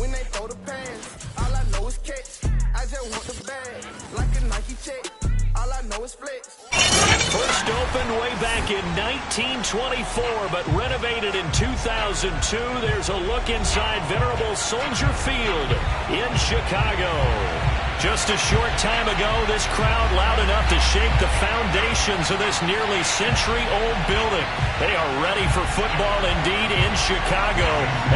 when they throw the pass. All I know is catch. I just want the bag. Like a Nike check. All I know is flex. First opened way back in 1924, but renovated in 2002. There's a look inside venerable Soldier Field in Chicago. Just a short time ago, this crowd loud enough to shake the foundations of this nearly century-old building. They are ready for football indeed in Chicago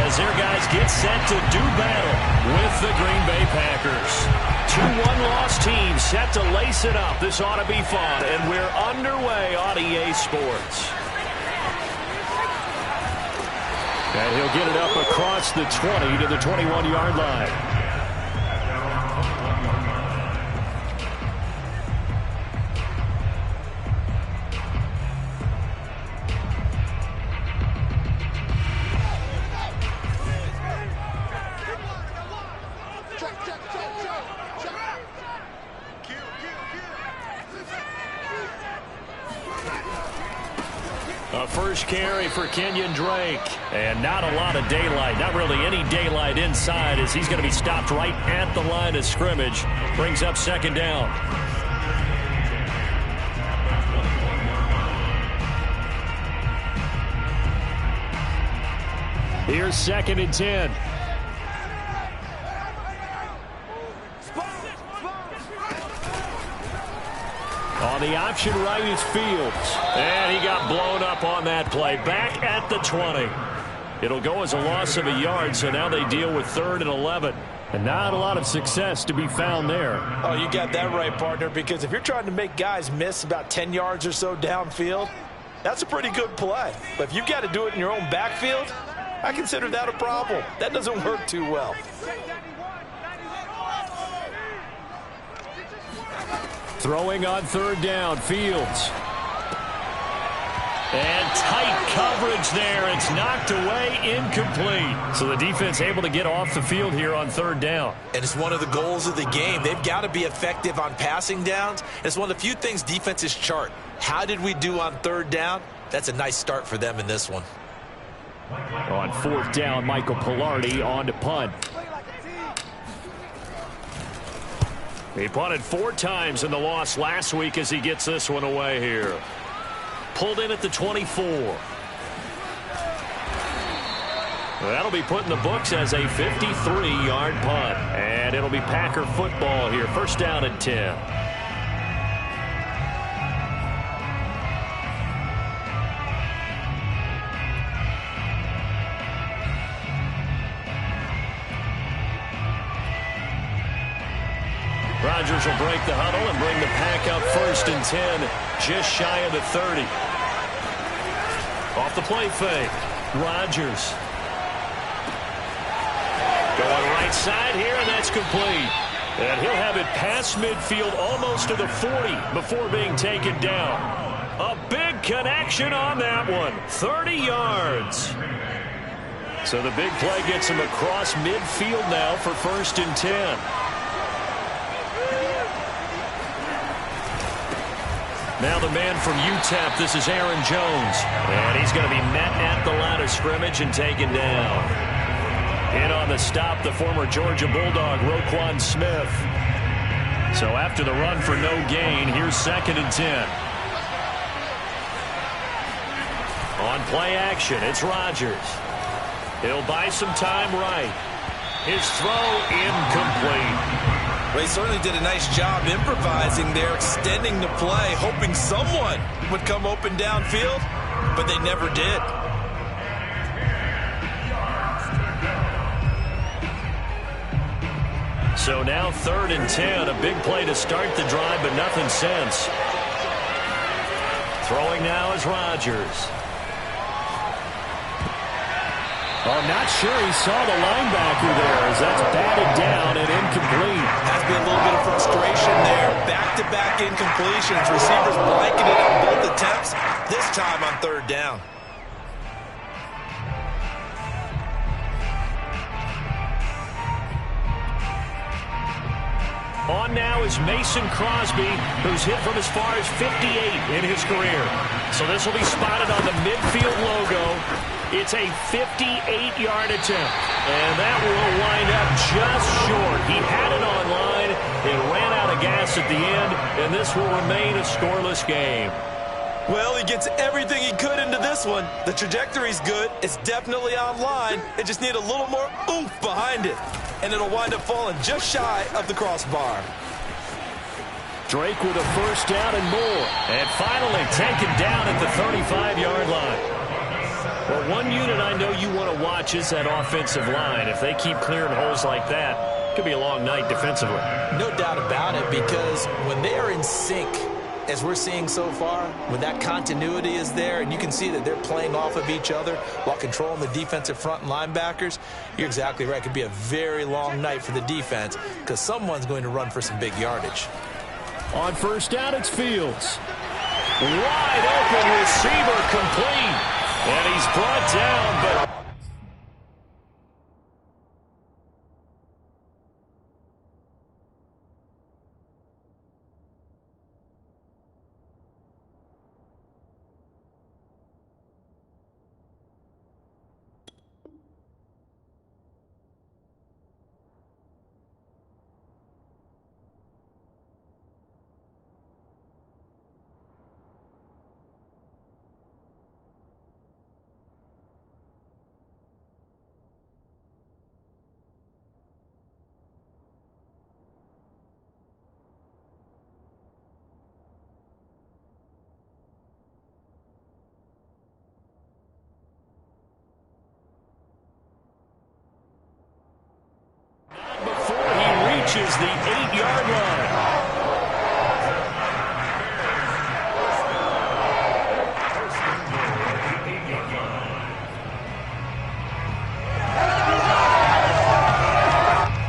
as their guys get set to do battle with the Green Bay Packers. Two one-loss teams set to lace it up. This ought to be fun, and we're underway on EA Sports. And he'll get it up across the 20 to the 21-yard line. A first carry for Kenyon Drake. And not a lot of daylight. Not really any daylight inside as he's going to be stopped right at the line of scrimmage. Brings up second down. Here's 2nd and 10. On the option right is Fields. And he got blown up on that play. Back at the 20. It'll go as a loss of a yard, so now they deal with 3rd and 11. And not a lot of success to be found there. Oh, you got that right, partner, because if you're trying to make guys miss about 10 yards or so downfield, that's a pretty good play. But if you've got to do it in your own backfield, I consider that a problem. That doesn't work too well. Throwing on 3rd down, Fields. And tight coverage there. It's knocked away, incomplete. So the defense able to get off the field here on 3rd down. And it's one of the goals of the game. They've got to be effective on passing downs. It's one of the few things defenses chart. How did we do on 3rd down? That's a nice start for them in this one. On 4th down, Michael Pilardi on to punt. He punted 4 times in the loss last week as he gets this one away here. Pulled in at the 24. That'll be put in the books as a 53-yard punt. And it'll be Packer football here. 1st down and 10. Rodgers will break the huddle and bring the Pack up 1st and 10, just shy of the 30. Off the play fake, Rodgers. Going right side here, and that's complete. And he'll have it past midfield almost to the 40 before being taken down. A big connection on that one, 30 yards. So the big play gets him across midfield now for 1st and 10. Now the man from UTEP, this is Aaron Jones. And he's going to be met at the line of scrimmage and taken down. In on the stop, the former Georgia Bulldog, Roquan Smith. So after the run for no gain, here's 2nd and 10. On play action, it's Rodgers. He'll buy some time right. His throw incomplete. Well, he certainly did a nice job improvising there, extending the play, hoping someone would come open downfield, but they never did. So now 3rd and 10, a big play to start the drive, but nothing since. Throwing now is Rodgers. I'm not sure he saw the linebacker there as that's batted down and incomplete. Has been a little bit of frustration there. Back-to-back incompletions. Receivers blanketed on both attempts, this time on 3rd down. On now is Mason Crosby, who's hit from as far as 58 in his career. So this will be spotted on the midfield logo. It's a 58-yard attempt. And that will wind up the end, and this will remain a scoreless game. Well, he gets everything he could into this one. The trajectory's good. It's definitely online. It just need a little more oomph behind it. And it'll wind up falling just shy of the crossbar. Drake with a first down and more. And finally taken down at the 35-yard line. Well, one unit I know you want to watch is that offensive line. If they keep clearing holes like that, it could be a long night defensively. No doubt about it, because when they are in sync, as we're seeing so far, when that continuity is there and you can see that they're playing off of each other while controlling the defensive front and linebackers, you're exactly right. It could be a very long night for the defense because someone's going to run for some big yardage. On first down, it's Fields. Wide open receiver complete. And he's brought down, but... reaches the 8-yard line.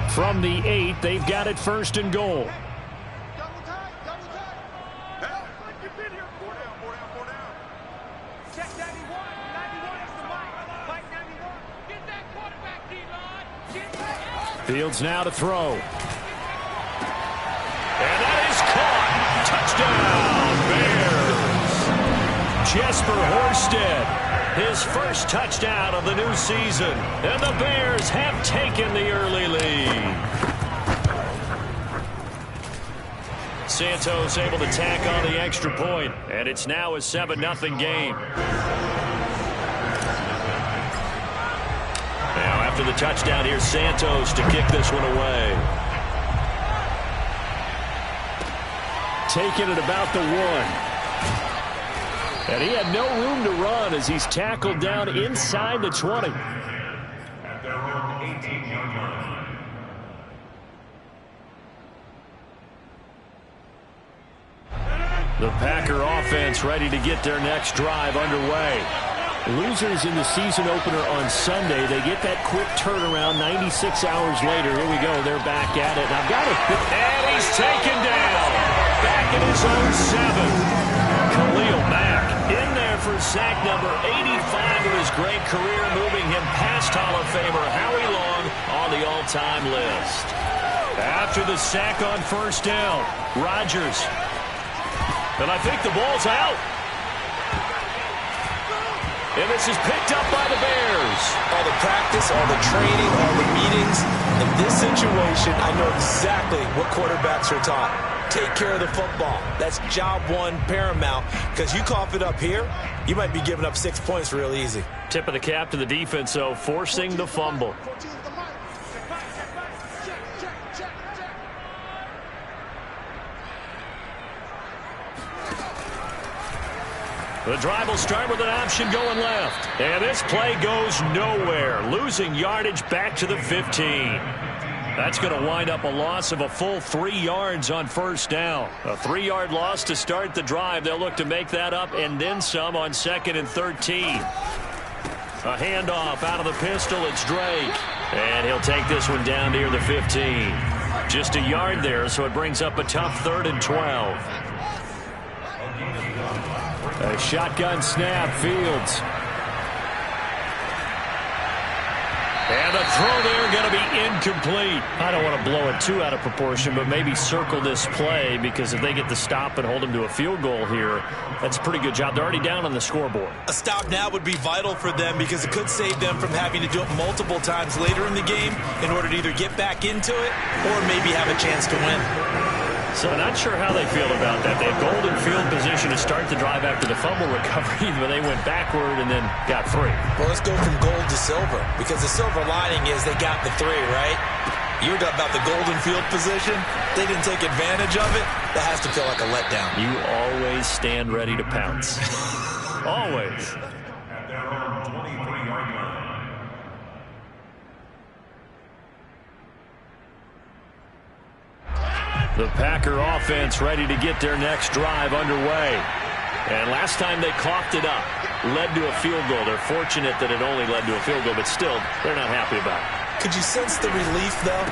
From the 8, they've got it first and goal. Fields now to throw. And that is caught. Touchdown, Bears. Jesper Horsted, his first touchdown of the new season. And the Bears have taken the early lead. Santos able to tack on the extra point, and it's now a 7-0 game. Now after the touchdown, here's Santos to kick this one away. Taking it about the 1. And he had no room to run as he's tackled down inside the 20. At their own 18-yard line. The Packer offense ready to get their next drive underway. Losers in the season opener on Sunday. They get that quick turnaround 96 hours later. Here we go. They're back at it. I've got it. And he's taken down. Back in his own 7. Khalil Mack in there for sack number 85 of his great career, moving him past Hall of Famer Howie Long on the all-time list. After the sack on first down, Rodgers. And I think the ball's out. And this is picked up by the Bears. All the practice, all the training, all the meetings. In this situation, I know exactly what quarterbacks are taught. Take care of the football. That's job one, paramount. Because you cough it up here, you might be giving up 6 points real easy. Tip of the cap to the defense, though, forcing the fumble. The drive will start with an option going left. And this play goes nowhere. Losing yardage back to the 15. That's going to wind up a loss of a full 3 yards on first down. A 3-yard loss to start the drive. They'll look to make that up and then some on 2nd and 13. A handoff out of the pistol. It's Drake. And he'll take this one down near the 15. Just a yard there, so it brings up a tough 3rd and 12. A shotgun snap, Fields. And the throw there going to be incomplete. I don't want to blow it too out of proportion, but maybe circle this play, because if they get the stop and hold them to a field goal here, that's a pretty good job. They're already down on the scoreboard. A stop now would be vital for them, because it could save them from having to do it multiple times later in the game in order to either get back into it or maybe have a chance to win. So not sure how they feel about that. They had golden field position to start the drive after the fumble recovery, but they went backward and then got 3. Well, let's go from gold to silver, because the silver lining is they got the 3, right? You were talking about the golden field position. They didn't take advantage of it. That has to feel like a letdown. You always stand ready to pounce. Always. At their own 23-yard line. The Packer offense ready to get their next drive underway. And last time they coughed it up, led to a field goal. They're fortunate that it only led to a field goal, but still, they're not happy about it. Could you sense the relief, though,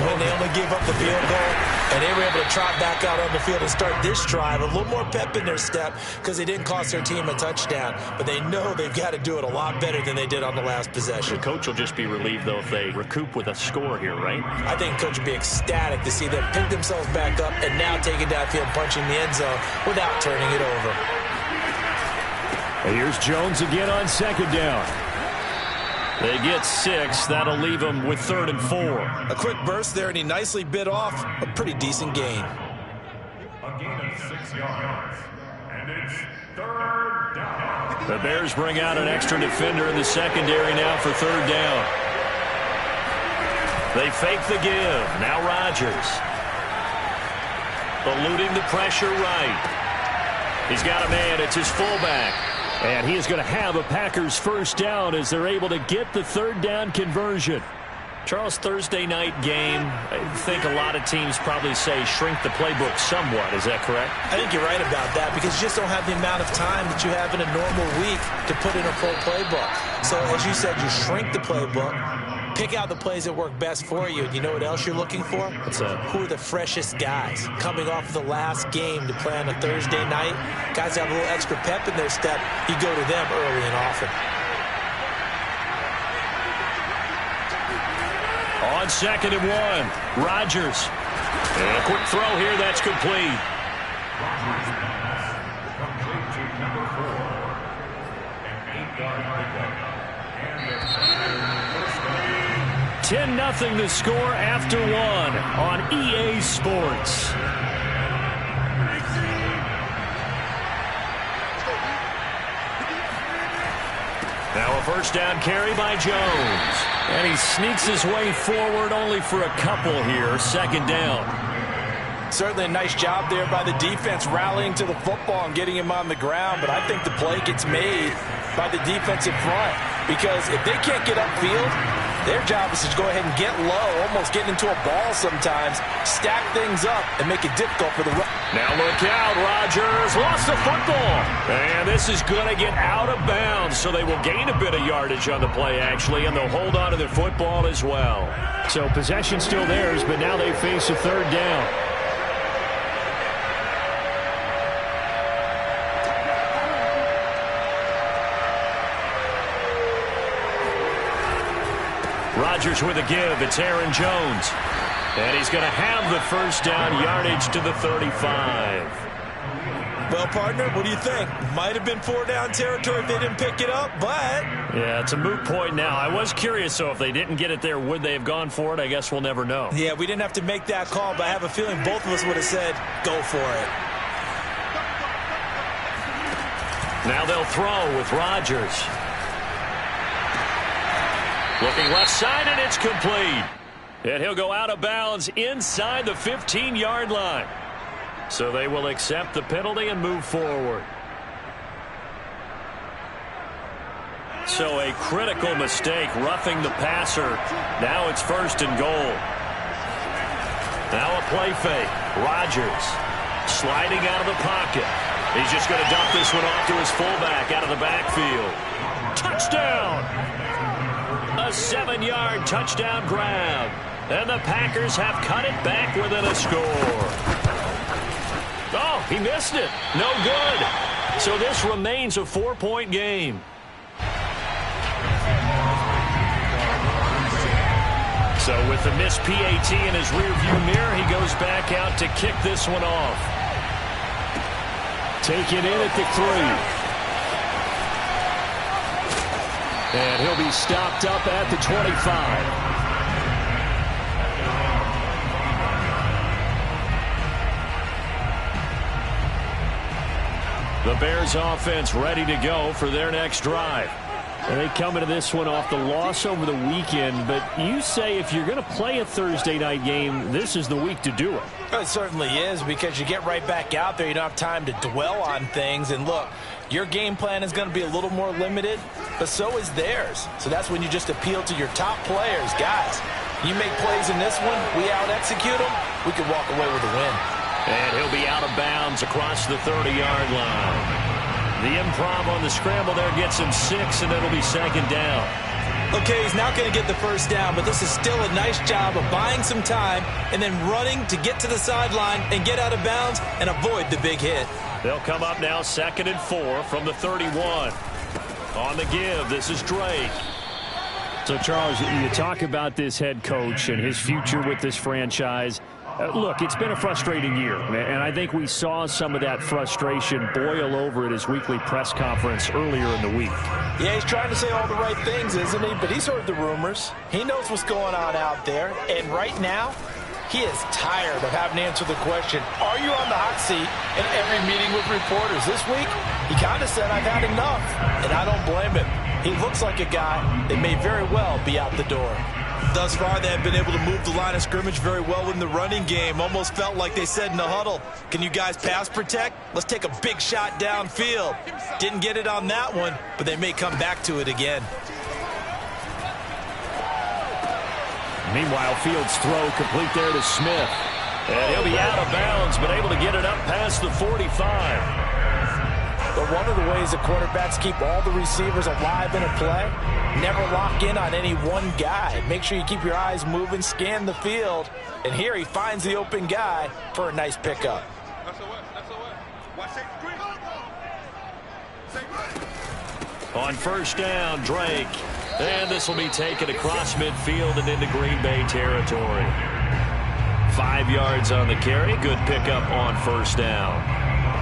when they only gave up the field goal and they were able to trot back out on the field and start this drive? A little more pep in their step because they didn't cost their team a touchdown, but they know they've got to do it a lot better than they did on the last possession. The coach will just be relieved, though, if they recoup with a score here, right? I think coach would be ecstatic to see them pick themselves back up and now take it downfield, punching the end zone without turning it over. And here's Jones again on 2nd down. They get 6. That'll leave them with 3rd and 4. A quick burst there, and he nicely bit off a pretty decent gain. A gain of 6 yards. And it's 3rd down. The Bears bring out an extra defender in the secondary now for 3rd down. They fake the give. Now Rodgers. Eluding the pressure right. He's got a man. It's his fullback. And he is going to have a Packers 1st down as they're able to get the 3rd down conversion. Charles, Thursday night game, I think a lot of teams probably say shrink the playbook somewhat. Is that correct? I think you're right about that because you just don't have the amount of time that you have in a normal week to put in a full playbook. So, as you said, you shrink the playbook, pick out the plays that work best for you. And you know what else you're looking for? What's that? Who are the freshest guys coming off of the last game to play on a Thursday night? Guys that have a little extra pep in their step. You go to them early and often. On 2nd and 1, Rodgers. And a quick throw here, that's complete. Rodgers pass. Complete to number 4. An 8-yard pickup. And the 10-0 the score after 1 on EA Sports. Now a 1st down carry by Jones. And he sneaks his way forward only for a couple here. 2nd down. Certainly a nice job there by the defense rallying to the football and getting him on the ground. But I think the play gets made by the defensive front. Because if they can't get upfield, their job is to go ahead and get low, almost get into a ball sometimes, stack things up, and make it difficult for the run. Now look out, Rodgers lost the football. And this is going to get out of bounds, so they will gain a bit of yardage on the play, actually, and they'll hold on to the football as well. So possession still theirs, but now they face a 3rd down. Rodgers with a give. It's Aaron Jones. And he's going to have the 1st down, yardage to the 35. Well, partner, what do you think? Might have been 4-down territory if they didn't pick it up, but... Yeah, it's a moot point now. I was curious, so if they didn't get it there, would they have gone for it? I guess we'll never know. Yeah, we didn't have to make that call, but I have a feeling both of us would have said, go for it. Now they'll throw with Rodgers. Looking left side, and it's complete. And he'll go out of bounds inside the 15-yard line. So they will accept the penalty and move forward. So a critical mistake, roughing the passer. Now it's 1st and goal. Now a play fake. Rodgers sliding out of the pocket. He's just going to dump this one off to his fullback out of the backfield. Touchdown! A 7-yard touchdown grab. And the Packers have cut it back within a score. Oh, he missed it. No good. So this remains a 4-point game. So with the missed PAT in his rearview mirror, he goes back out to kick this one off. Taken in at the 3. And he'll be stopped up at the 25. The Bears offense ready to go for their next drive. And they come into this one off the loss over the weekend, but you say if you're going to play a Thursday night game, this is the week to do it. It certainly is, because you get right back out there. You don't have time to dwell on things. And look, your game plan is going to be a little more limited, but so is theirs. So that's when you just appeal to your top players. Guys, you make plays in this one, we out-execute them, we could walk away with a win. And he'll be out of bounds across the 30-yard line. The improv on the scramble there gets him 6, and it'll be second down. Okay, he's not going to get the first down, but this is still a nice job of buying some time and then running to get to the sideline and get out of bounds and avoid the big hit. They'll come up now 2nd and 4 from the 31. On the give, this is Drake. So, Charles, you talk about this head coach and his future with this franchise. Look, it's been a frustrating year, and I think we saw some of that frustration boil over at his weekly press conference earlier in the week. Yeah, he's trying to say all the right things, isn't he? But he's heard the rumors. He knows what's going on out there. And right now, he is tired of having to answer the question, are you on the hot seat in every meeting with reporters? This week, he kind of said, I've had enough. And I don't blame him. He looks like a guy that may very well be out the door. Thus far, they have been able to move the line of scrimmage very well in the running game. Almost felt like they said in the huddle, can you guys pass protect? Let's take a big shot downfield. Didn't get it on that one, but they may come back to it again. Meanwhile, Fields' throw complete there to Smith. And he'll be out of bounds, but able to get it up past the 45. But one of the ways that quarterbacks keep all the receivers alive in a play, never lock in on any one guy. Make sure you keep your eyes moving, scan the field. And here he finds the open guy for a nice pickup. On first down, Drake. And this will be taken across midfield and into Green Bay territory. 5 yards on the carry. Good pickup on first down.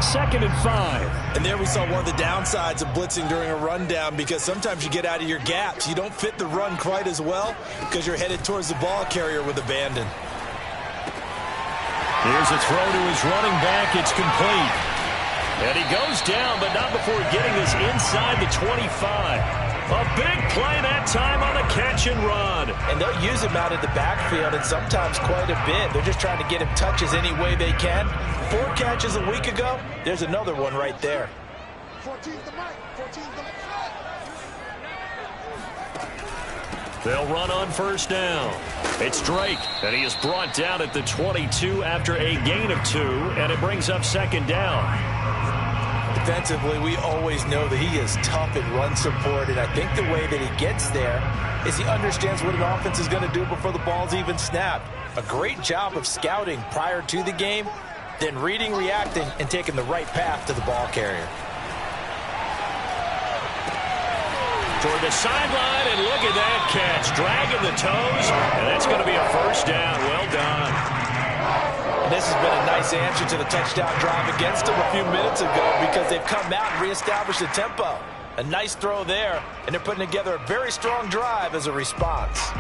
2nd and 5. And there we saw one of the downsides of blitzing during a rundown, because sometimes you get out of your gaps. You don't fit the run quite as well because you're headed towards the ball carrier with abandon. Here's a throw to his running back. It's complete. And he goes down, but not before getting this inside the 25. A big play that time on the catch and run. And they'll use him out of the backfield, and sometimes quite a bit. They're just trying to get him touches any way they can. 4 catches a week ago. There's another one right there. They'll run on first down. It's Drake, and he is brought down at the 22 after a gain of 2, and it brings up second down. Defensively, we always know that he is tough in run support, and I think the way that he gets there is he understands what an offense is going to do before the ball's even snapped. A great job of scouting prior to the game, then reading, reacting, and taking the right path to the ball carrier. Toward the sideline, and look at that catch. Dragging the toes, and that's going to be a first down. Well done. And this has been a nice answer to the touchdown drive against them a few minutes ago, because they've come out and reestablished the tempo. A nice throw there, and they're putting together a very strong drive as a response.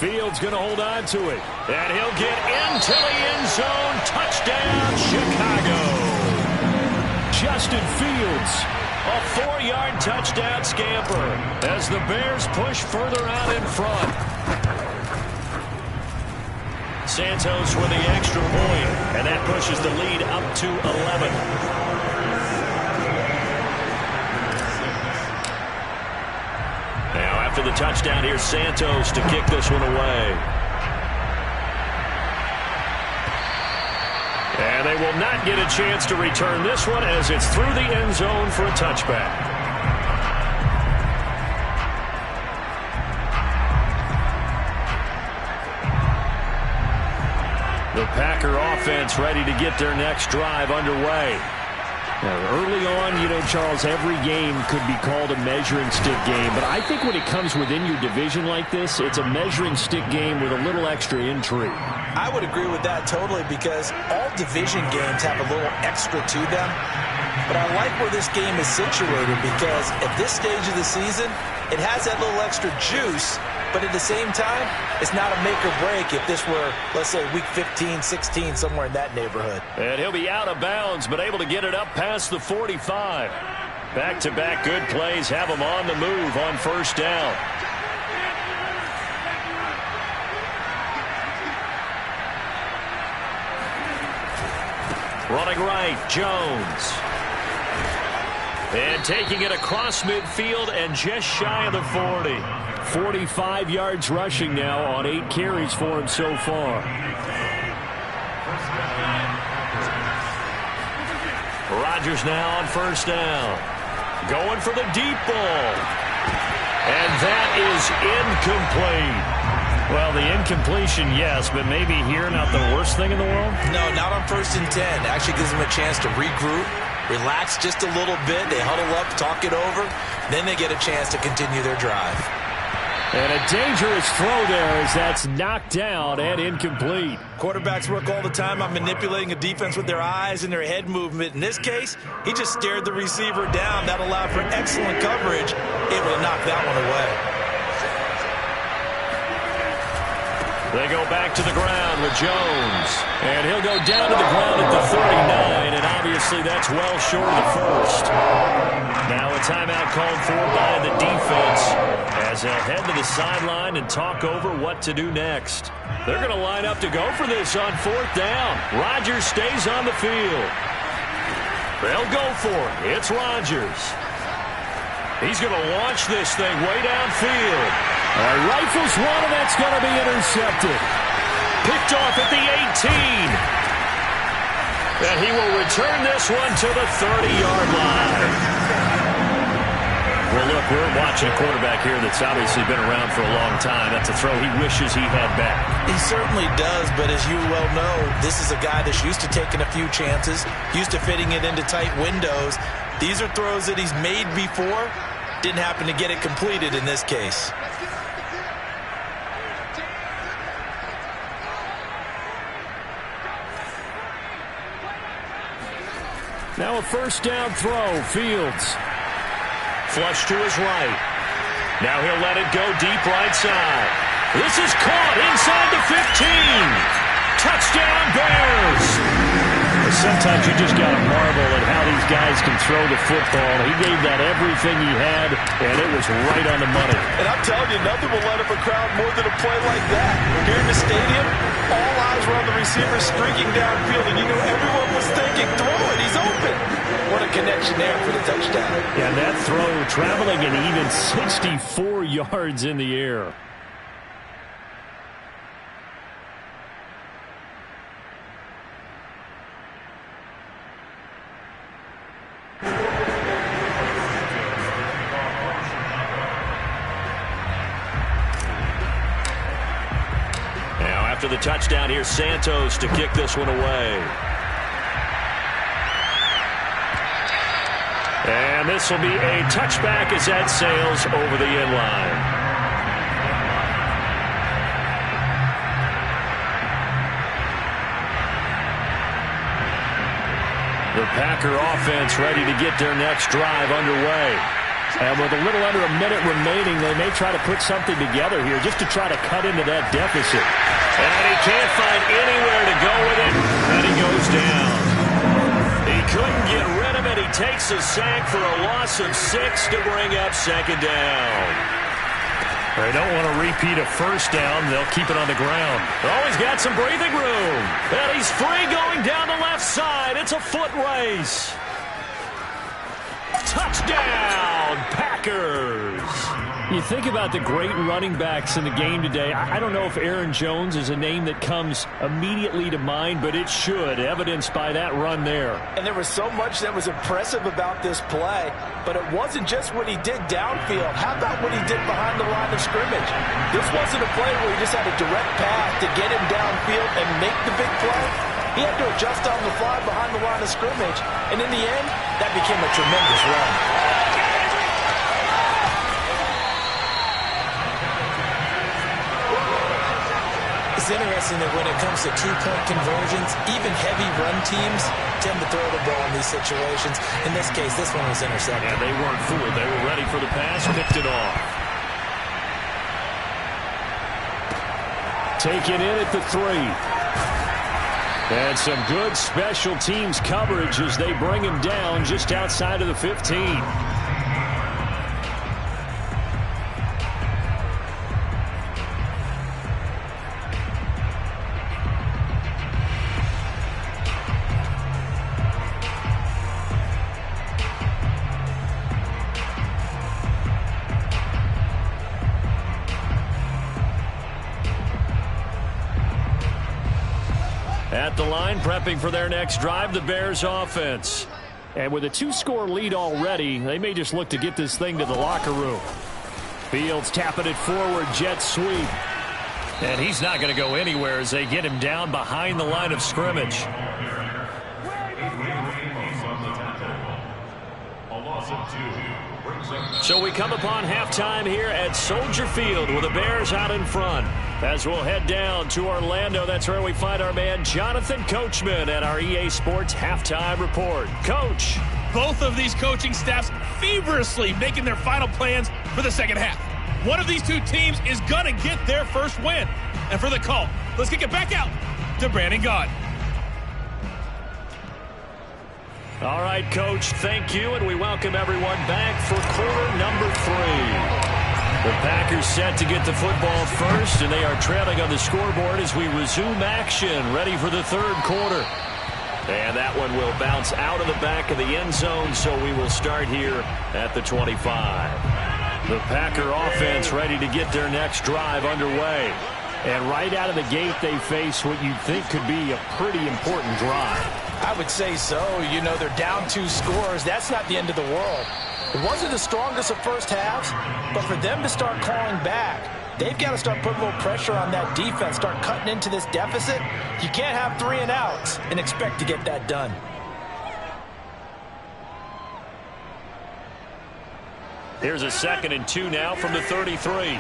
Fields going to hold on to it, and he'll get into the end zone. Touchdown, Chicago. Justin Fields, a 4-yard touchdown scamper as the Bears push further out in front. Santos with the extra point, and that pushes the lead up to 11. Now after the touchdown, here's Santos to kick this one away. And they will not get a chance to return this one as it's through the end zone for a touchback. The Packer offense ready to get their next drive underway. Now, early on, you know, Charles, every game could be called a measuring stick game. But I think when it comes within your division like this, it's a measuring stick game with a little extra intrigue. I would agree with that totally, because all division games have a little extra to them. But I like where this game is situated because at this stage of the season, it has that little extra juice, but at the same time, it's not a make or break if this were, let's say, week 15, 16, somewhere in that neighborhood. And he'll be out of bounds, but able to get it up past the 45. Back-to-back good plays have him on the move on first down. Running right, Jones. And taking it across midfield and just shy of the 40. 45 yards rushing now on 8 carries for him so far. Rodgers now on first down. Going for the deep ball. And that is incomplete. Well, the incompletion, yes, but maybe here not the worst thing in the world? No, not on 1st and 10. Actually gives them a chance to regroup, relax just a little bit. They huddle up, talk it over. Then they get a chance to continue their drive. And a dangerous throw there as that's knocked down and incomplete. Quarterbacks work all the time on manipulating a defense with their eyes and their head movement. In this case, he just stared the receiver down. That allowed for excellent coverage, able to knock that one away. They go back to the ground with Jones. And he'll go down to the ground at the 39, and obviously that's well short of the first. Now a timeout called for by the defense as they'll head to the sideline and talk over what to do next. They're going to line up to go for this on 4th down. Rodgers stays on the field. They'll go for it. It's Rodgers. He's going to launch this thing way downfield. Rifles one, and that's going to be intercepted. Picked off at the 18. And he will return this one to the 30-yard line. Well, look, we're watching a quarterback here that's obviously been around for a long time. That's a throw he wishes he had back. He certainly does, but as you well know, this is a guy that's used to taking a few chances, used to fitting it into tight windows. These are throws that he's made before. Didn't happen to get it completed in this case. Now a first down throw, Fields. Flush to his right. Now he'll let it go deep right side. This is caught inside the 15. Touchdown Bears. Sometimes you just got to marvel at how these guys can throw the football. He gave that everything he had, and it was right on the money. And I'm telling you, nothing will let up a crowd more than a play like that. Here in the stadium, all eyes were on the receiver streaking downfield, and you knew everyone was thinking, throw it, he's open. What a connection there for the touchdown. Yeah, that throw traveling an even 64 yards in the air. After the touchdown, here's Santos to kick this one away. And this will be a touchback as that sails over the end line. The Packer offense ready to get their next drive underway. And with a little under a minute remaining, they may try to put something together here just to try to cut into that deficit. And he can't find anywhere to go with it, and he goes down. He couldn't get rid of it. He takes a sack for a loss of 6 to bring up second down. They don't want to repeat a first down. They'll keep it on the ground. Oh, he's got some breathing room. And he's free going down the left side. It's a foot race. Touchdown, Packers. You think about the great running backs in the game today. I don't know if Aaron Jones is a name that comes immediately to mind, but it should, evidenced by that run there. And there was so much that was impressive about this play, but it wasn't just what he did downfield. How about what he did behind the line of scrimmage? This wasn't a play where he just had a direct path to get him downfield and make the big play. He had to adjust on the fly behind the line of scrimmage, and in the end, that became a tremendous run. It's interesting that when it comes to two-point conversions, even heavy run teams tend to throw the ball in these situations. In this case, this one was intercepted. Yeah, they weren't fooled. They were ready for the pass, picked it off. Taken in at the 3. And some good special teams coverage as they bring him down just outside of the 15. At the line, prepping for their next drive, the Bears offense. And with a 2-score lead already, they may just look to get this thing to the locker room. Fields tapping it forward, jet sweep. And he's not going to go anywhere as they get him down behind the line of scrimmage. So we come upon halftime here at Soldier Field with the Bears out in front. As we'll head down to Orlando, that's where we find our man Jonathan Coachman at our EA Sports Halftime Report. Coach. Both of these coaching staffs feverishly making their final plans for the second half. One of these two teams is going to get their first win. And for the call, let's kick it back out to Brandon Gaudin. All right, Coach, thank you, and we welcome everyone back for quarter number 3. The Packers set to get the football first, and they are trailing on the scoreboard as we resume action, ready for the third quarter. And that one will bounce out of the back of the end zone, so we will start here at the 25. The Packer offense ready to get their next drive underway. And right out of the gate, they face what you'd think could be a pretty important drive. I would say so. You know, they're down 2 scores. That's not the end of the world. It wasn't the strongest of first halves, but for them to start clawing back, they've got to start putting a little pressure on that defense, start cutting into this deficit. You can't have 3 and outs and expect to get that done. Here's a 2nd and 2 now from the 33.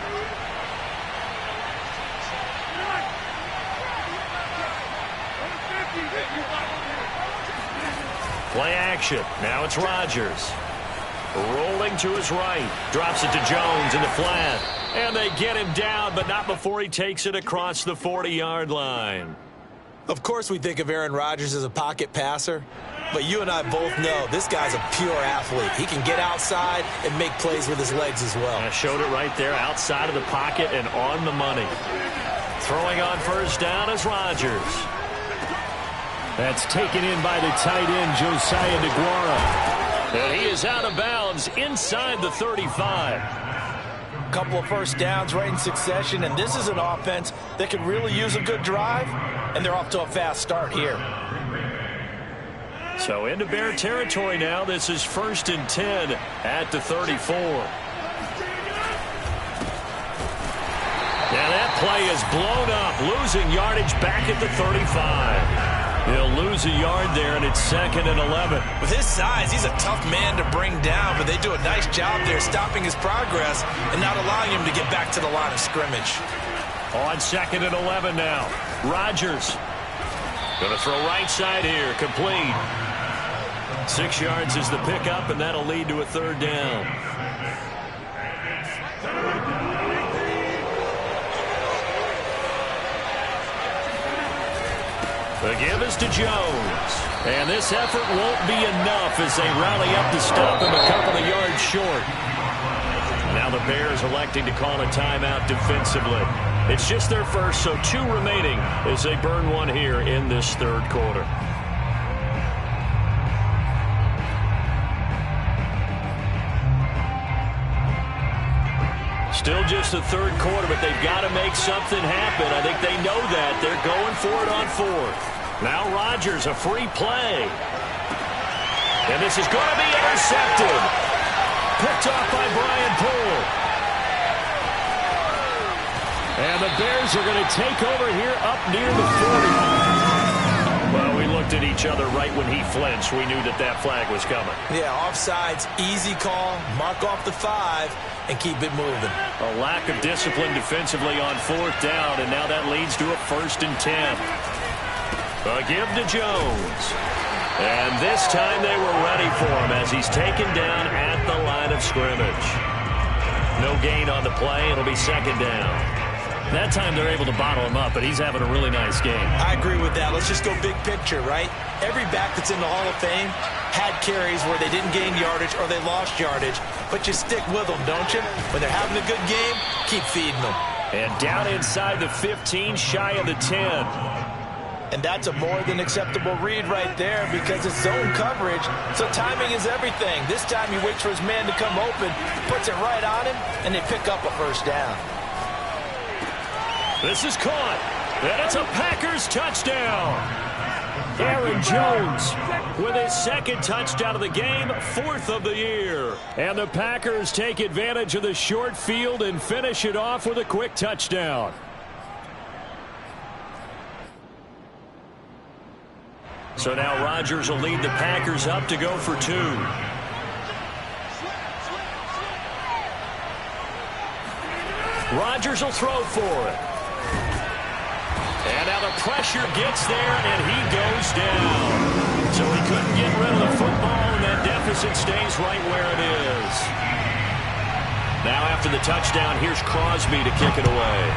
Play action. Now it's Rodgers. Rolling to his right. Drops it to Jones in the flat. And they get him down, but not before he takes it across the 40-yard line. Of course we think of Aaron Rodgers as a pocket passer, but you and I both know this guy's a pure athlete. He can get outside and make plays with his legs as well. I showed it right there, outside of the pocket and on the money. Throwing on first down is Rodgers. That's taken in by the tight end, Josiah DeGuara. And he is out of bounds inside the 35. Couple of first downs right in succession, and this is an offense that could really use a good drive, and they're off to a fast start here. So into Bear territory now. This is 1st and 10 at the 34. And that play is blown up, losing yardage back at the 35. He'll lose a yard there, and it's 2nd and 11. With his size, he's a tough man to bring down, but they do a nice job there stopping his progress and not allowing him to get back to the line of scrimmage. On 2nd and 11 now. Rodgers going to throw right side here, complete. 6 yards is the pickup, and that'll lead to a 3rd down. The give is to Jones. And this effort won't be enough as they rally up to stop him a couple of yards short. Now the Bears electing to call a timeout defensively. It's just their first, so 2 remaining as they burn one here in this 3rd quarter. Still just the 3rd quarter, but they've got to make something happen. I think they know that. They're going for it on 4th. Now Rodgers, a free play. And this is going to be intercepted. Picked off by Brian Poole. And the Bears are going to take over here up near the 40. Well, we looked at each other right when he flinched. We knew that that flag was coming. Yeah, offsides, easy call, mark off the 5, and keep it moving. A lack of discipline defensively on 4th down, and now that leads to a 1st and 10. A give to Jones. And this time they were ready for him as he's taken down at the line of scrimmage. No gain on the play. It'll be 2nd down. That time they're able to bottle him up, but he's having a really nice game. I agree with that. Let's just go big picture, right? Every back that's in the Hall of Fame had carries where they didn't gain yardage or they lost yardage, but you stick with them, don't you? When they're having a good game, keep feeding them. And down inside the 15, shy of the 10. And that's a more than acceptable read right there because it's zone coverage, so timing is everything. This time he waits for his man to come open, puts it right on him, and they pick up a 1st down. This is caught, and it's a Packers touchdown. Aaron Jones with his 2nd touchdown of the game, 4th of the year. And the Packers take advantage of the short field and finish it off with a quick touchdown. So now Rodgers will lead the Packers up to go for 2. Rodgers will throw for it. And now the pressure gets there, and he goes down. So he couldn't get rid of the football, and that deficit stays right where it is. Now after the touchdown, here's Crosby to kick it away.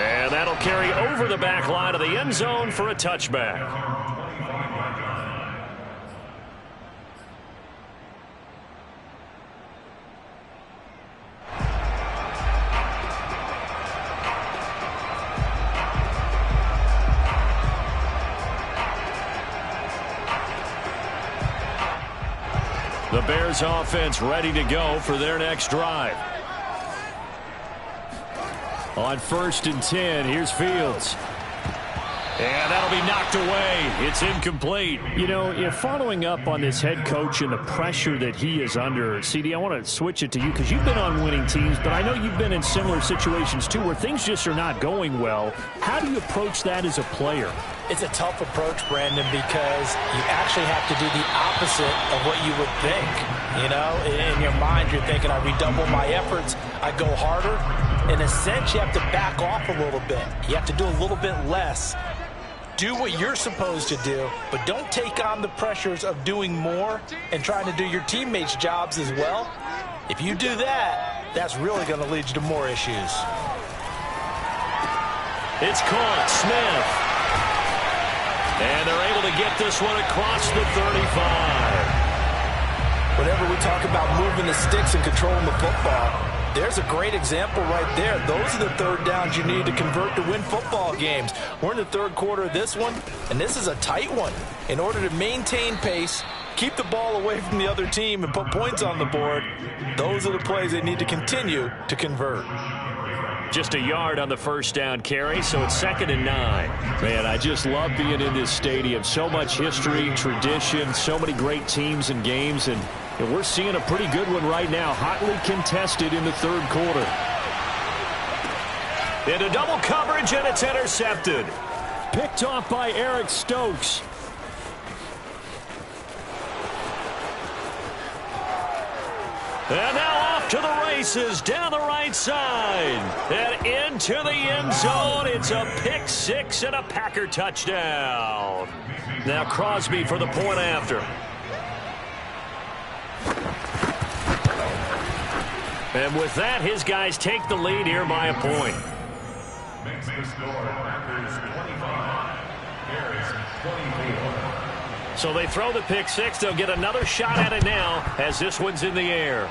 And that'll carry over the back line of the end zone for a touchback. The Bears offense ready to go for their next drive. On 1st and 10, here's Fields. And that'll be knocked away. It's incomplete. You know, if following up on this head coach and the pressure that he is under, CD, I want to switch it to you because you've been on winning teams, but I know you've been in similar situations too where things just are not going well. How do you approach that as a player? It's a tough approach, Brandon, because you actually have to do the opposite of what you would think. You know, in your mind, you're thinking, I redouble my efforts, I go harder. In a sense, you have to back off a little bit. You have to do a little bit less. Do what you're supposed to do, but don't take on the pressures of doing more and trying to do your teammates' jobs as well. If you do that, that's really going to lead you to more issues. It's caught. Smith. And they're able to get this one across the 35. Whenever we talk about moving the sticks and controlling the football, there's a great example right there. Those are the 3rd downs you need to convert to win football games. We're in the 3rd quarter of this one, and this is a tight one. In order to maintain pace, keep the ball away from the other team, and put points on the board, those are the plays they need to continue to convert. Just a yard on the 1st down carry, so it's 2nd and 9. Man, I just love being in this stadium. So much history, tradition, so many great teams and games, and we're seeing a pretty good one right now, hotly contested in the 3rd quarter. Into double coverage, and it's intercepted. Picked off by Eric Stokes. And now off to the races, down the right side. And into the end zone. It's a pick 6 and a Packer touchdown. Now Crosby for the point after. And with that, his guys take the lead here by a point. Makes the score Packers 25, Bears 24. So they throw the pick 6. They'll get another shot at it now as this one's in the air.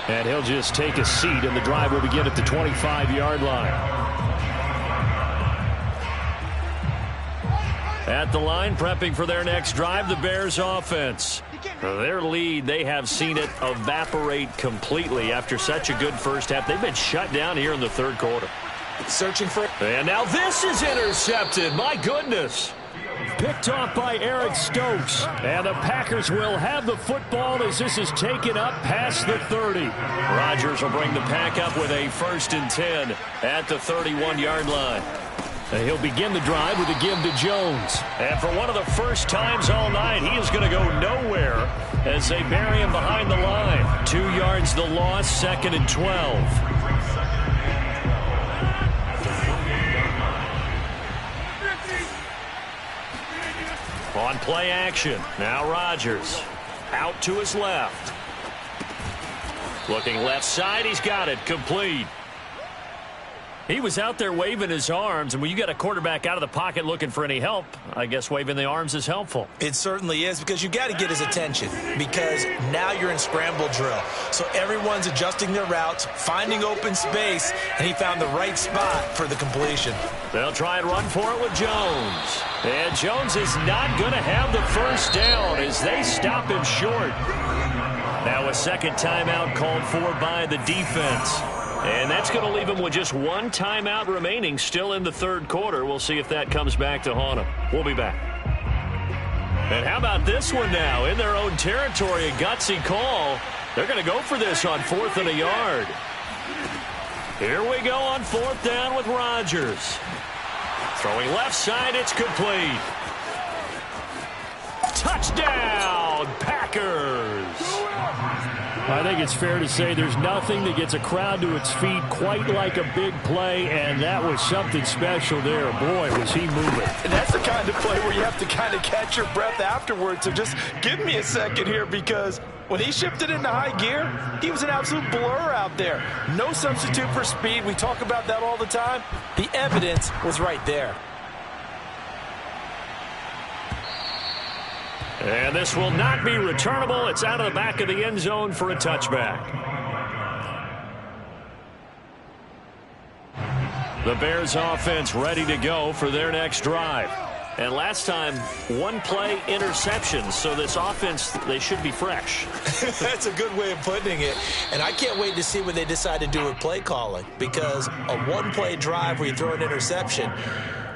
And he'll just take a seat, and the drive will begin at the 25-yard line. At the line, prepping for their next drive, the Bears offense. Their lead, they have seen it evaporate completely after such a good first half. They've been shut down here in the 3rd quarter. Searching for it. And now this is intercepted. My goodness. Picked off by Eric Stokes. And the Packers will have the football as this is taken up past the 30. Rodgers will bring the Pack up with a 1st and 10 at the 31-yard line. And he'll begin the drive with a give to Jones. And for one of the first times all night, he is going to go nowhere as they bury him behind the line. 2 yards the loss, 2nd and 12. On play action, now Rodgers. Out to his left. Looking left side, he's got it, complete. He was out there waving his arms, and when you got a quarterback out of the pocket looking for any help, I guess waving the arms is helpful. It certainly is, because you got to get his attention, because now you're in scramble drill. So everyone's adjusting their routes, finding open space, and he found the right spot for the completion. They'll try and run for it with Jones. And Jones is not going to have the first down as they stop him short. Now a second timeout called for by the defense. And that's going to leave him with just 1 timeout remaining still in the 3rd quarter. We'll see if that comes back to haunt him. We'll be back. And how about this one now? In their own territory, a gutsy call. They're going to go for this on 4th and a yard. Here we go on 4th down with Rodgers. Throwing left side, it's complete. Touchdown, Packers! I think it's fair to say there's nothing that gets a crowd to its feet quite like a big play, and that was something special there. Boy, was he moving. And that's the kind of play where you have to kind of catch your breath afterwards. So just give me a second here, because when he shifted into high gear, he was an absolute blur out there. No substitute for speed. We talk about that all the time. The evidence was right there. And this will not be returnable. It's out of the back of the end zone for a touchback. The Bears offense ready to go for their next drive. And last time, 1 play interception. So this offense, they should be fresh. That's a good way of putting it. And I can't wait to see what they decide to do with play calling. Because a 1-play drive where you throw an interception,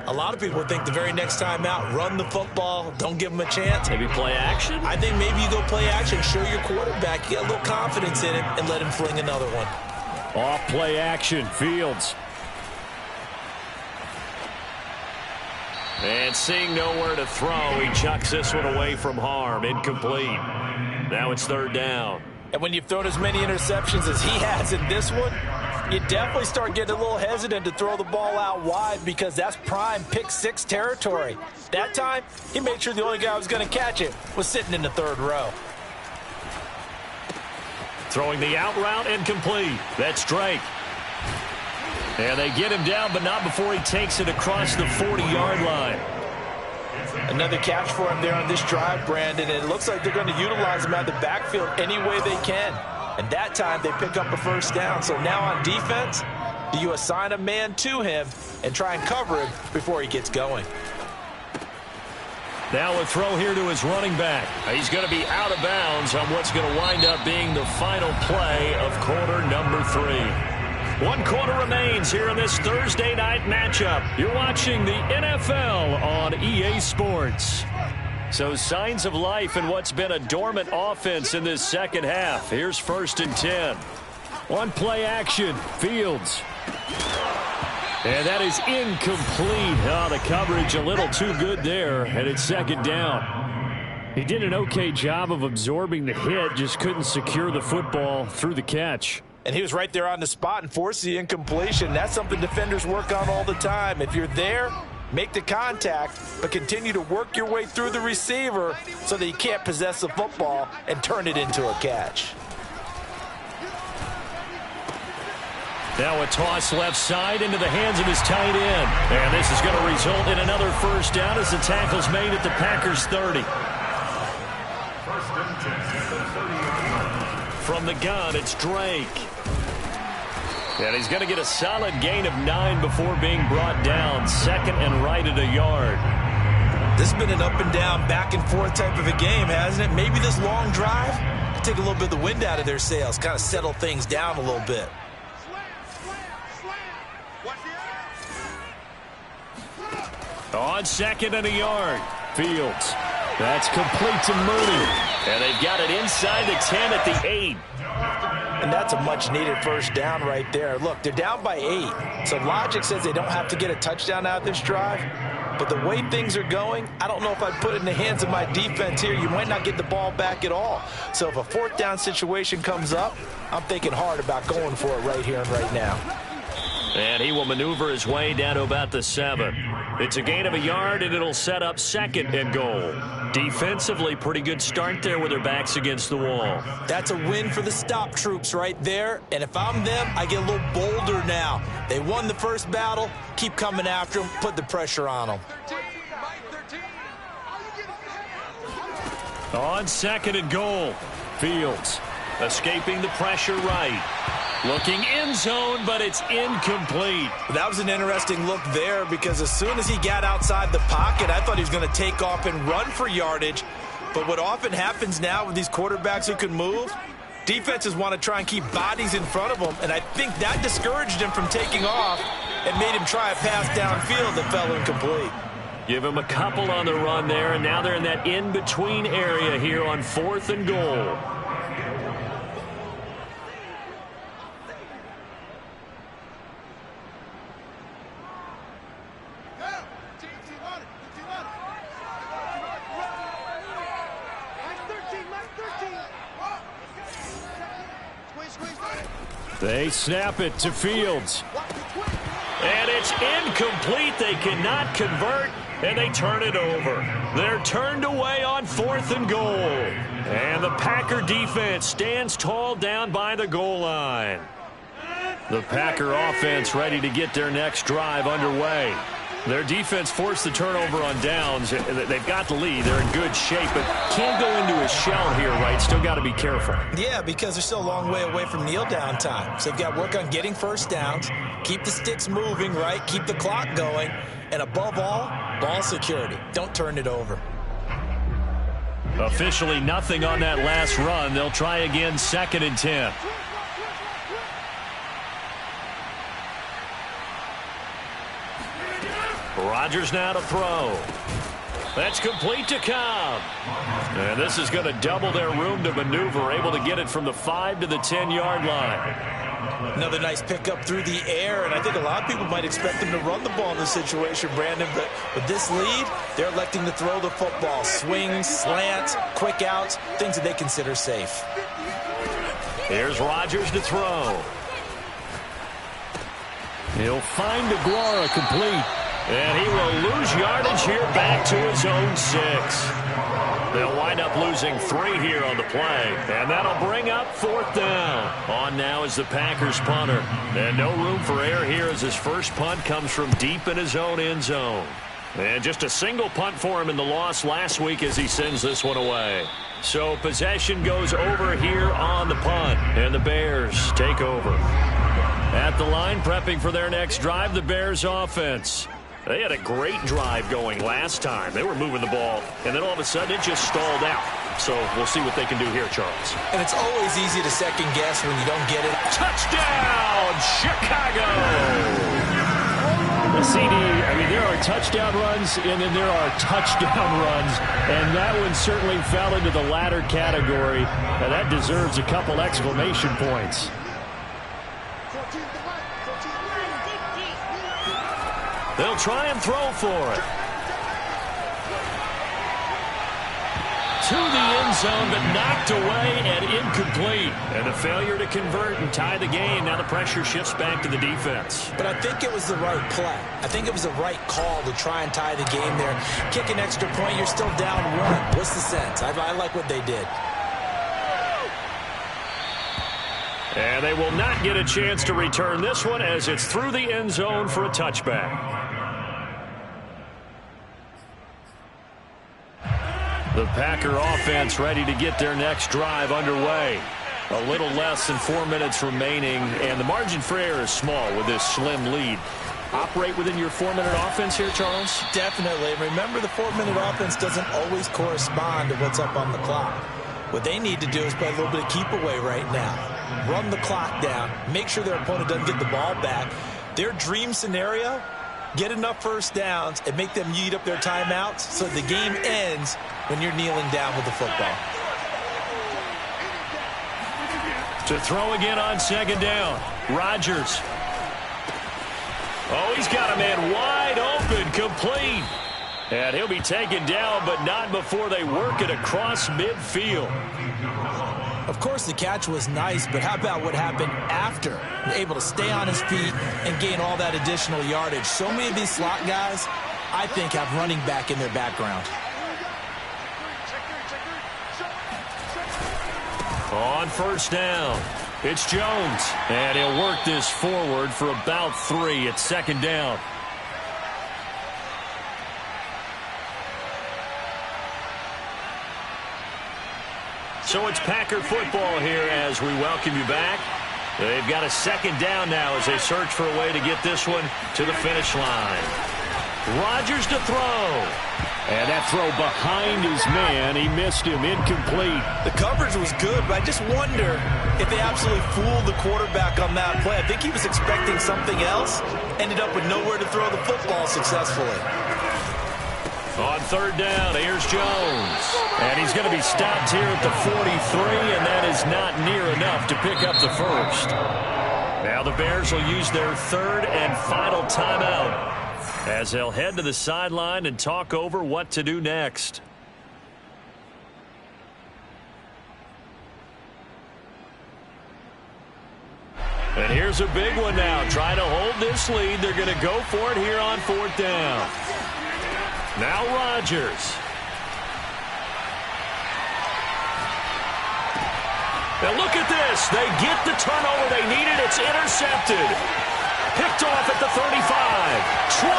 a lot of people think the very next time out, run the football, don't give them a chance. Maybe play action? I think maybe you go play action, show your quarterback, you got a little confidence in him, and let him fling another one. Off play action, Fields. And seeing nowhere to throw, he chucks this one away from harm. Incomplete. Now it's 3rd down. And when you've thrown as many interceptions as he has in this one, you definitely start getting a little hesitant to throw the ball out wide, because that's prime pick 6 territory. That time, he made sure the only guy who was going to catch it was sitting in the 3rd row. Throwing the out route, incomplete. That's Drake. And they get him down, but not before he takes it across the 40-yard line. Another catch for him there on this drive, Brandon, and it looks like they're going to utilize him out of the backfield any way they can. And that time they pick up a 1st down. So now on defense, do you assign a man to him and try and cover him before he gets going? Now a throw here to his running back. He's going to be out of bounds on what's going to wind up being the final play of quarter number 3. 1 quarter remains here in this Thursday night matchup. You're watching the NFL on EA Sports. So signs of life in what's been a dormant offense in this second half. Here's 1st and 10. 1 play action, Fields. And that is incomplete. Oh, the coverage a little too good there, and it's 2nd down. He did an okay job of absorbing the hit, just couldn't secure the football through the catch. And he was right there on the spot and forced the incompletion. That's something defenders work on all the time. If you're there, make the contact, but continue to work your way through the receiver so that you can't possess the football and turn it into a catch. Now a toss left side into the hands of his tight end. And this is going to result in another 1st down as the tackle's made at the Packers 30. From the gun, it's Drake. And he's going to get a solid gain of 9 before being brought down. 2nd and right at a yard. This has been an up and down, back and forth type of a game, hasn't it? Maybe this long drive could take a little bit of the wind out of their sails, kind of settle things down a little bit. On second and a yard. Fields. That's complete to Mooney. And they've got it inside the 10 at the 8. And that's a much-needed first down right there. Look, they're down by 8. So logic says they don't have to get a touchdown out of this drive. But the way things are going, I don't know if I'd put it in the hands of my defense here. You might not get the ball back at all. So if a fourth down situation comes up, I'm thinking hard about going for it right here and right now. And he will maneuver his way down to about the 7. It's a gain of a yard, and it'll set up second and goal. Defensively, pretty good start there with their backs against the wall. That's a win for the stop troops right there. And if I'm them, I get a little bolder now. They won the first battle. Keep coming after them. Put the pressure on them. On second and goal. Fields escaping the pressure right. Looking end zone, but it's incomplete. That was an interesting look there because as soon as he got outside the pocket, I thought he was going to take off and run for yardage. But what often happens now with these quarterbacks who can move, defenses want to try and keep bodies in front of them, and I think that discouraged him from taking off and made him try a pass downfield that fell incomplete. Give him a couple on the run there, and now they're in that in-between area here on 4th and goal. They snap it to Fields. And it's incomplete. They cannot convert, and they turn it over. They're turned away on 4th and goal. And the Packer defense stands tall down by the goal line. The Packer offense ready to get their next drive underway. Their defense forced the turnover on downs. They've got the lead. They're in good shape, but can't go into a shell here, right? Still got to be careful. Yeah, because they're still a long way away from kneel down time. So they've got to work on getting first downs, keep the sticks moving, right? Keep the clock going. And above all, ball security. Don't turn it over. Officially nothing on that last run. They'll try again 2nd and 10. Rodgers now to throw. That's complete to Cobb. And this is going to double their room to maneuver, able to get it from the 5 to the 10-yard line. Another nice pickup through the air, and I think a lot of people might expect them to run the ball in this situation, Brandon, but with this lead, they're electing to throw the football. Swings, slants, quick outs, things that they consider safe. Here's Rodgers to throw. He'll find Aguara complete. And he will lose yardage here back to his own 6. They'll wind up losing 3 here on the play. And that'll bring up 4th down. On now is the Packers punter. And no room for error here as his first punt comes from deep in his own end zone. And just a single punt for him in the loss last week as he sends this one away. So possession goes over here on the punt. And the Bears take over. At the line, prepping for their next drive, the Bears offense. They had a great drive going last time. They were moving the ball, and then all of a sudden it just stalled out. So we'll see what they can do here, Charles. And it's always easy to second guess when you don't get it. Touchdown, Chicago! CD, I mean, there are touchdown runs, and then there are touchdown runs, and that one certainly fell into the latter category. And that deserves a couple exclamation points. They'll try and throw for it. To the end zone, but knocked away and incomplete. And a failure to convert and tie the game. Now the pressure shifts back to the defense. But I think it was the right play. I think it was the right call to try and tie the game there. Kick an extra point, you're still down 1. What's the sense? I like what they did. And they will not get a chance to return this one as it's through the end zone for a touchback. The Packer offense ready to get their next drive underway. A little less than 4 minutes remaining, and the margin for error is small with this slim lead. Operate within your 4-minute offense here, Charles? Definitely. Remember, the 4-minute offense doesn't always correspond to what's up on the clock. What they need to do is play a little bit of keep away right now. Run the clock down. Make sure their opponent doesn't get the ball back. Their dream scenario get enough first downs, and make them eat up their timeouts so the game ends when you're kneeling down with the football. To throw again on second down, Rodgers. Oh, he's got a man wide open, complete. And he'll be taken down, but not before they work it across midfield. Of course, the catch was nice, but how about what happened after? Able to stay on his feet and gain all that additional yardage. So many of these slot guys, I think, have running back in their background. On first down, it's Jones. And he'll work this forward for about 3 at second down. So it's Packer football here as we welcome you back. They've got a second down now as they search for a way to get this one to the finish line. Rodgers to throw. And that throw behind his man. He missed him, incomplete. The coverage was good, but I just wonder if they absolutely fooled the quarterback on that play. I think he was expecting something else. Ended up with nowhere to throw the football successfully. On third down, here's Jones. And he's going to be stopped here at the 43, and that is not near enough to pick up the first. Now the Bears will use their third and final timeout as they'll head to the sideline and talk over what to do next. And here's a big one now. Trying to hold this lead. They're going to go for it here on fourth down. Now Rodgers. Now look at this. They get the turnover they needed. It's intercepted. Picked off at the 35. 20.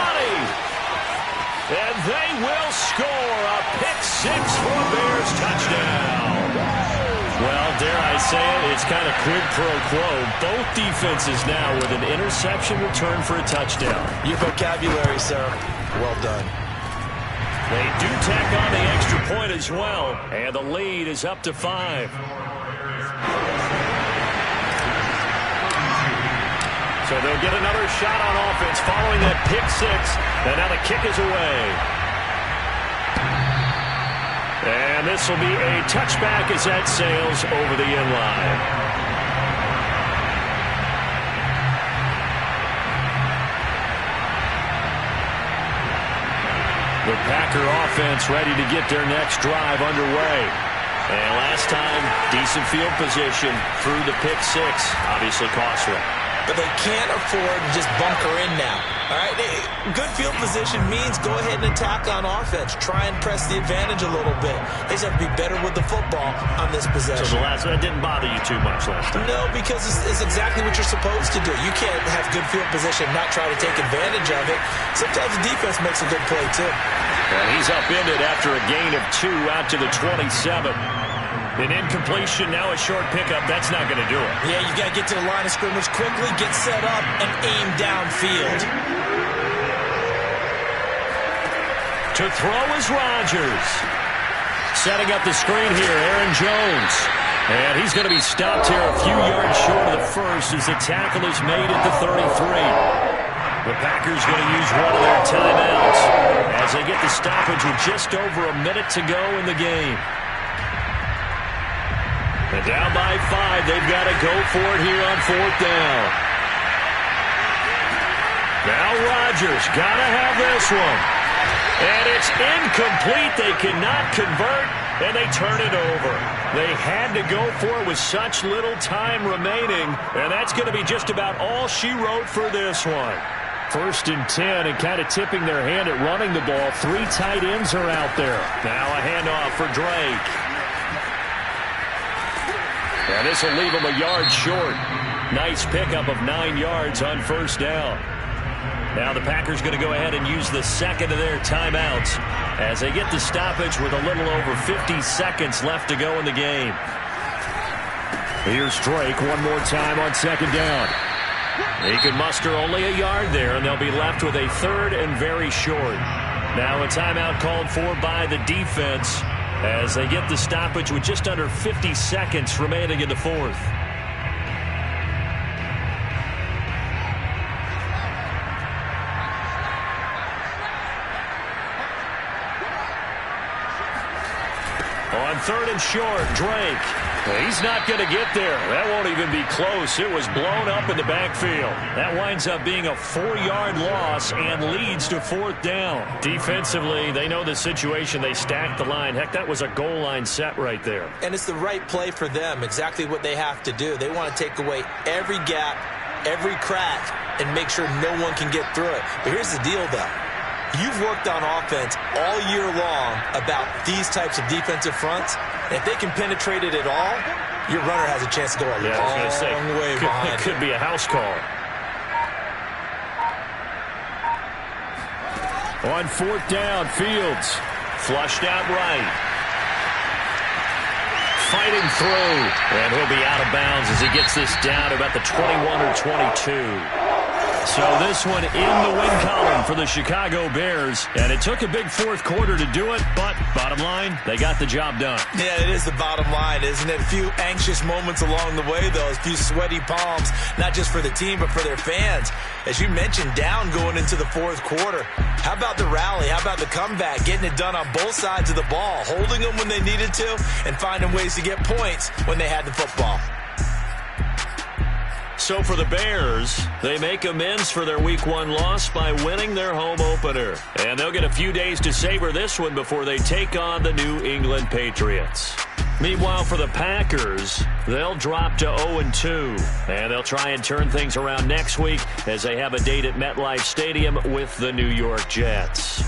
And they will score a pick six for a Bears touchdown. Well, dare I say it, it's kind of quid pro quo. Both defenses now with an interception return for a touchdown. Your vocabulary, sir. Well done. They do tack on the extra point as well, and the lead is up to 5. So they'll get another shot on offense following that pick six, and now the kick is away. And this will be a touchback as that sails over the end line. The Packer offense ready to get their next drive underway. And last time, decent field position through the pick six. Obviously costly. But they can't afford to just bunker in now. All right, good field position means go ahead and attack on offense. Try and press the advantage a little bit. They just have to be better with the football on this possession. So the last one didn't bother you too much last time? No, because it's exactly what you're supposed to do. You can't have good field position and not try to take advantage of it. Sometimes the defense makes a good play, too. And he's upended after a gain of 2 out to the 27. An incompletion, now a short pickup. That's not going to do it. Yeah, you got to get to the line of scrimmage quickly, get set up, and aim downfield. To throw is Rodgers. Setting up the screen here, Aaron Jones. And he's going to be stopped here a few yards short of the first as the tackle is made at the 33. The Packers going to use one of their timeouts as they get the stoppage with just over a minute to go in the game. And down by 5, they've got to go for it here on fourth down. Now Rodgers got to have this one. And it's incomplete. They cannot convert, and they turn it over. They had to go for it with such little time remaining, and that's going to be just about all she wrote for this one. 1st and 10, and kind of tipping their hand at running the ball. 3 tight ends are out there. Now a handoff for Drake. And this will leave him a yard short. Nice pickup of 9 yards on first down. Now the Packers going to go ahead and use the second of their timeouts as they get the stoppage with a little over 50 seconds left to go in the game. Here's Drake one more time on second down. He can muster only a yard there, and they'll be left with a 3rd and very short. Now a timeout called for by the defense as they get the stoppage with just under 50 seconds remaining in the 4th. On 3rd and short, Drake. He's not going to get there. That won't even be close. It was blown up in the backfield. That winds up being a 4-yard loss and leads to 4th down. Defensively, they know the situation. They stacked the line. Heck, that was a goal line set right there. And it's the right play for them, exactly what they have to do. They want to take away every gap, every crack, and make sure no one can get through it. But here's the deal, though. You've worked on offense all year long about these types of defensive fronts. And if they can penetrate it at all, your runner has a chance to go a long way behind. It could be a house call. On 4th down, Fields. Flushed out right. Fighting through. And he'll be out of bounds as he gets this down to about the 21 or 22. So this one in the win column for the Chicago Bears. And it took a big 4th quarter to do it, but bottom line, they got the job done. Yeah, it is the bottom line, isn't it? A few anxious moments along the way, though. A few sweaty palms, not just for the team, but for their fans. As you mentioned, down going into the 4th quarter. How about the rally? How about the comeback? Getting it done on both sides of the ball, holding them when they needed to, and finding ways to get points when they had the football. So for the Bears, they make amends for their Week 1 loss by winning their home opener. And they'll get a few days to savor this one before they take on the New England Patriots. Meanwhile, for the Packers, they'll drop to 0-2. And they'll try and turn things around next week as they have a date at MetLife Stadium with the New York Jets.